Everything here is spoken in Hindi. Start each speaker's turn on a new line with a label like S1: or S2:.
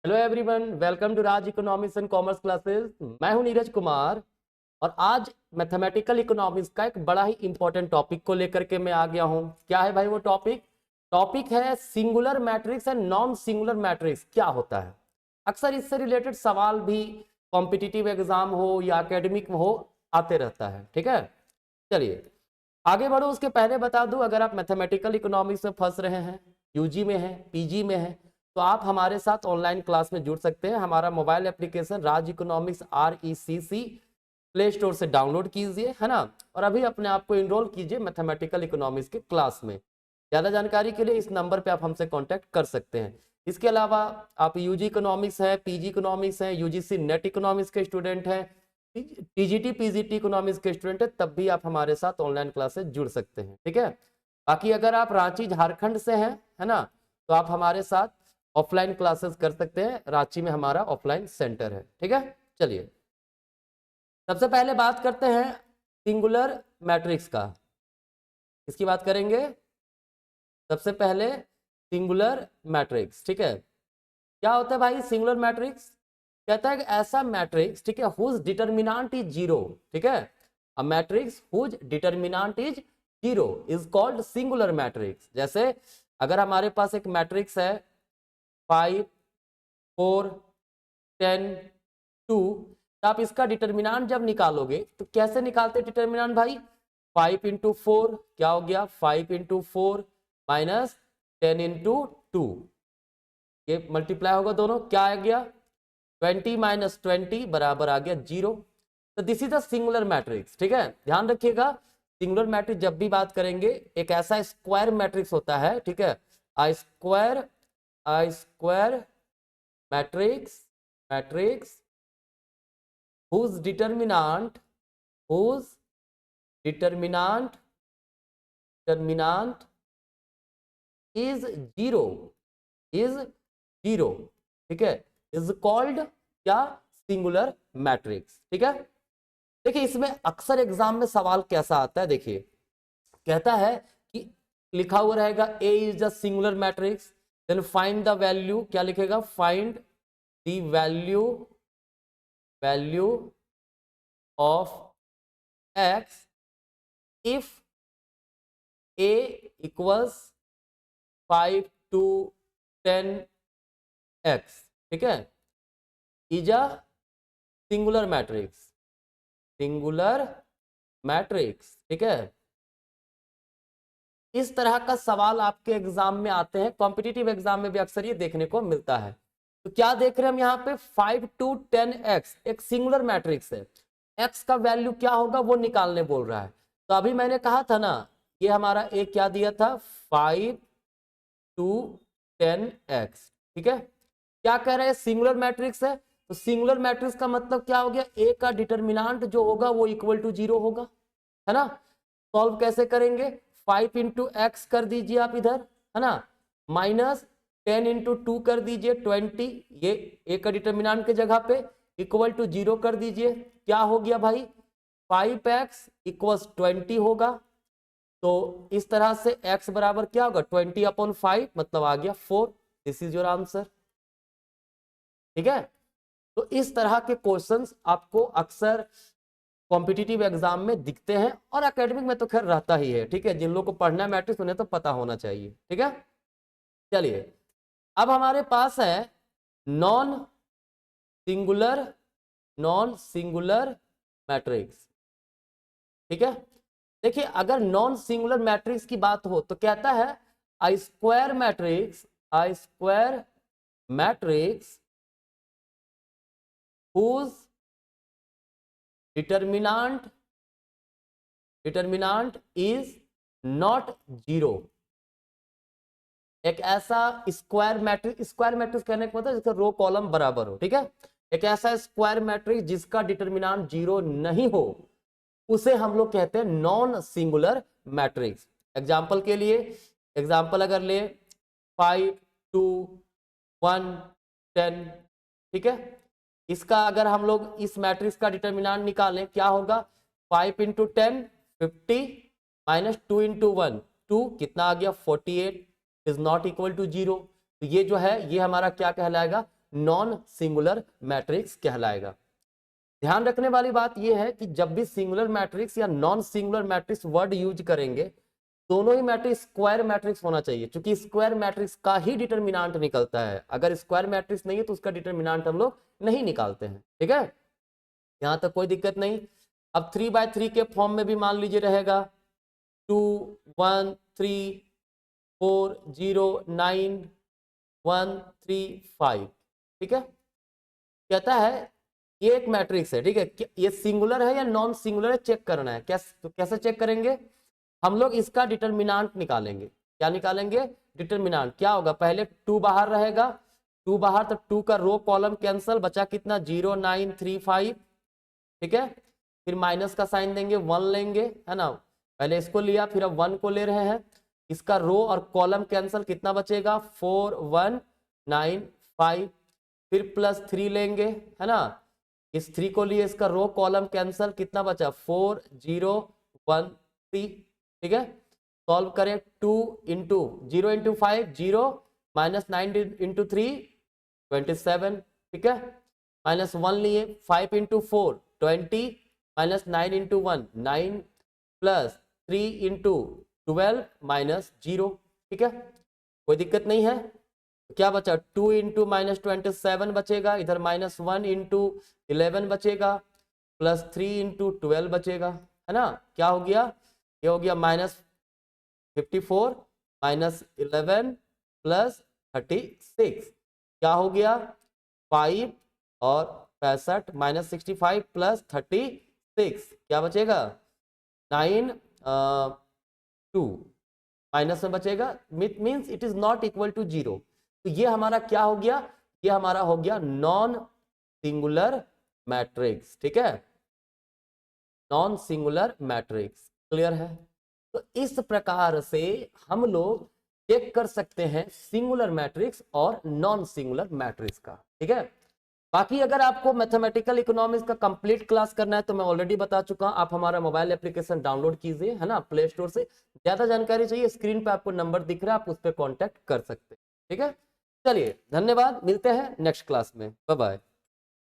S1: Hello everyone, welcome to Raj economics and commerce classes. मैं हूं नीरज कुमार और आज मैथमेटिकल इकोनॉमिक्स का एक बड़ा ही इंपॉर्टेंट टॉपिक को लेकर के मैं आ गया हूं। क्या है भाई वो टॉपिक है singular matrix and non singular matrix क्या होता है। अक्सर इससे रिलेटेड सवाल भी कॉम्पिटिटिव एग्जाम हो या एकेडमिक हो आते रहता है। ठीक है, चलिए आगे बढ़ो। उसके पहले बता दूं, अगर आप मैथमेटिकल इकोनॉमिक्स में फंस रहे हैं, यूजी में हैं, पीजी में हैं, तो आप हमारे साथ ऑनलाइन क्लास में जुड़ सकते हैं। हमारा मोबाइल एप्लीकेशन राज इकोनॉमिक्स RECC प्ले स्टोर से डाउनलोड कीजिए, है ना, और अभी अपने आप को इनरोल कीजिए मैथमेटिकल इकोनॉमिक्स के क्लास में। ज़्यादा जानकारी के लिए इस नंबर पे आप हमसे कांटेक्ट कर सकते हैं। इसके अलावा आप यूजी इकोनॉमिक्स है, पीजी इकोनॉमिक्स है, यूजीसी नेट इकोनॉमिक्स के स्टूडेंट हैं, टीजीटी पीजीटी इकोनॉमिक्स के स्टूडेंट है, तब भी आप हमारे साथ ऑनलाइन क्लासेस जुड़ सकते हैं। ठीक है, बाकी अगर आप रांची झारखंड से हैं, है ना, तो आप हमारे साथ ऑफलाइन क्लासेस कर सकते हैं। रांची में हमारा ऑफलाइन सेंटर है। ठीक है, चलिए सबसे पहले बात करते हैं सिंगुलर मैट्रिक्स का। इसकी बात करेंगे सबसे पहले सिंगुलर मैट्रिक्स। ठीक है, क्या होता है भाई सिंगुलर मैट्रिक्स? कहता है कि ऐसा मैट्रिक्स, ठीक है, हुज डिटरमिनेंट इज जीरो। ठीक है, a matrix whose determinant is zero is called singular matrix. जैसे अगर हमारे पास एक मैट्रिक्स है 5 4 10 2, तो आप इसका डिटरमिनेंट जब निकालोगे तो कैसे निकालते हैं डिटरमिनेंट भाई? 5 इंटू 4 क्या हो गया? 5 इंटू 4 माइनस 10 इंटू 2, ये मल्टीप्लाई होगा दोनों, क्या आ गया? 20 माइनस 20 बराबर आ गया 0। तो this is the singular matrix. ठीक है, ध्यान रखिएगा, सिंगुलर मैट्रिक्स जब भी बात करेंगे, एक ऐसा स्क्वायर मैट्रिक्स होता है, ठीक है, I square matrix whose determinant is zero, ठीक है, इज कॉल्ड क्या? Singular matrix. ठीक है, देखिए इसमें अक्सर एग्जाम में सवाल कैसा आता है, देखिए कहता है कि लिखा हुआ रहेगा A is the singular matrix, then find the value, क्या लिखेगा? Find the value of x if A equals 5 to 10x। ठीक है, इज अ सिंगुलर मैट्रिक्स। ठीक है, इस तरह का सवाल आपके एग्जाम में आते हैं, कॉम्पिटिटिव एग्जाम में भी अक्सर ये देखने को मिलता है। तो क्या देख रहे हैं हम यहाँ पे? 5 to 10x एक सिंगुलर मैट्रिक्स है, x का वैल्यू क्या होगा वो निकालने बोल रहा है। तो अभी मैंने कहा था ना, ये हमारा एक क्या दिया था? 5 to 10x। ठीक है, क्या कह रहे हैं? सिंगुलर मैट्रिक्स है, तो सिंगुलर मैट्रिक्स का मतलब क्या हो गया? ए का डिटरमिनेंट जो होगा वो इक्वल टू 0 होगा, है ना। सॉल्व कैसे करेंगे? 5 इंटू एक्स कर दीजिए आप इधर, है ना, माइनस 10 इंटू 2 कर दीजिए 20, ये ए का डिटरमिनेंट के जगह पे इक्वल टू 0 कर दीजिए। क्या हो गया भाई? 5x इक्वल्स 20 होगा। तो इस तरह से x बराबर क्या होगा? 20/5, मतलब आ गया 4। This is your answer. ठीक है, तो इस तरह के क्वेश्चंस आपको अक्सर कॉम्पिटिटिव एग्जाम में दिखते हैं और एकेडमिक में तो खैर रहता ही है। ठीक है, जिन लोगों को पढ़ना है मैट्रिक्स उन्हें तो पता होना चाहिए। ठीक है, चलिए अब हमारे पास है नॉन सिंगुलर मैट्रिक्स। ठीक है, देखिए अगर नॉन सिंगुलर मैट्रिक्स की बात हो तो कहता है I square matrix whose determinant is not 0। एक ऐसा स्क्वायर मैट्रिक्स कहने का मतलब जिसका रो कॉलम बराबर हो। ठीक है, एक ऐसा स्क्वायर मैट्रिक्स जिसका डिटरमिनेंट 0 नहीं हो, उसे हम लोग कहते हैं नॉन सिंगुलर मैट्रिक्स। एग्जाम्पल के लिए, एग्जाम्पल अगर ले 5 2 1 10, ठीक है, इसका अगर हम लोग इस मैट्रिक्स का डिटरमिनेंट निकालें, क्या होगा? 5 इंटू 10 50 माइनस 2 इंटू 1 2, कितना आ गया? 48 इज नॉट इक्वल टू 0। तो ये जो है ये हमारा क्या कहलाएगा? नॉन सिंगुलर मैट्रिक्स कहलाएगा। ध्यान रखने वाली बात यह है कि जब भी सिंगुलर मैट्रिक्स या non singular matrix word use करेंगे, दोनों ही मैट्रिक्स स्क्वायर मैट्रिक्स होना चाहिए, क्योंकि स्क्वायर मैट्रिक्स का ही डिटरमिनेंट निकलता है। अगर स्क्वायर मैट्रिक्स नहीं है तो उसका डिटरमिनेंट हम लोग नहीं निकालते हैं। ठीक है, यहां तक कोई दिक्कत नहीं। अब 3/3 के फॉर्म में भी मान लीजिए रहेगा 2 1 3 4 0 9 1 3 5। ठीक है, कहता है ये एक मैट्रिक्स है। ठीक है, ये सिंगुलर है या नॉन सिंगुलर है चेक करना है। तो कैसे चेक करेंगे? हम लोग इसका डिटरमिनेंट निकालेंगे। क्या निकालेंगे? डिटरमिनेंट। क्या होगा? पहले 2 बाहर रहेगा, 2 बाहर तो 2 का रो कॉलम कैंसल, बचा कितना? 0 9 3 5। ठीक है, फिर माइनस का साइन देंगे, 1 लेंगे, है ना। पहले इसको लिया, फिर अब 1 को ले रहे हैं। इसका रो और कॉलम कैंसल, कितना बचेगा? 4 1 9 5। फिर प्लस 3 लेंगे, है ना। इस 3 को लिए, इसका रो कॉलम कैंसल, कितना बचा? 4 0 1 3। ठीक है, सॉल्व करें। 2 इंटू 0 इंटू 5 0 माइनस 9 इंटू 3 27। ठीक है, माइनस 1 लिए, 5 into 4 20 minus 9 into 1 9 plus 3 into 12 minus 0। ठीक है, कोई दिक्कत नहीं है। क्या बचा? 2 इंटू माइनस 27 बचेगा, इधर माइनस 1 इंटू 11 बचेगा, प्लस 3 इंटू 12 बचेगा, है ना। क्या हो गया? ये हो गया माइनस 54 माइनस 11 प्लस 36। क्या हो गया? 5 और 65 माइनस 65 प्लस 36, क्या बचेगा? 9 2 माइनस में बचेगा, means it is not equal to 0। तो ये हमारा क्या हो गया? ये हमारा हो गया नॉन सिंगुलर मैट्रिक्स। ठीक है, नॉन सिंगुलर मैट्रिक्स। क्लियर है? तो इस प्रकार से हम लोग चेक कर सकते हैं सिंगुलर मैट्रिक्स और नॉन सिंगुलर मैट्रिक्स का। ठीक है, बाकी अगर आपको मैथमेटिकल इकोनॉमिक्स का कंप्लीट क्लास करना है तो मैं ऑलरेडी बता चुका हूं, आप हमारा मोबाइल एप्लीकेशन डाउनलोड कीजिए, है ना, प्ले स्टोर से। ज्यादा जानकारी चाहिए, स्क्रीन पे आपको नंबर दिख रहा है, आप उस पर कॉन्टेक्ट कर सकते हैं। ठीक है, चलिए धन्यवाद, मिलते हैं नेक्स्ट क्लास में। Bye bye.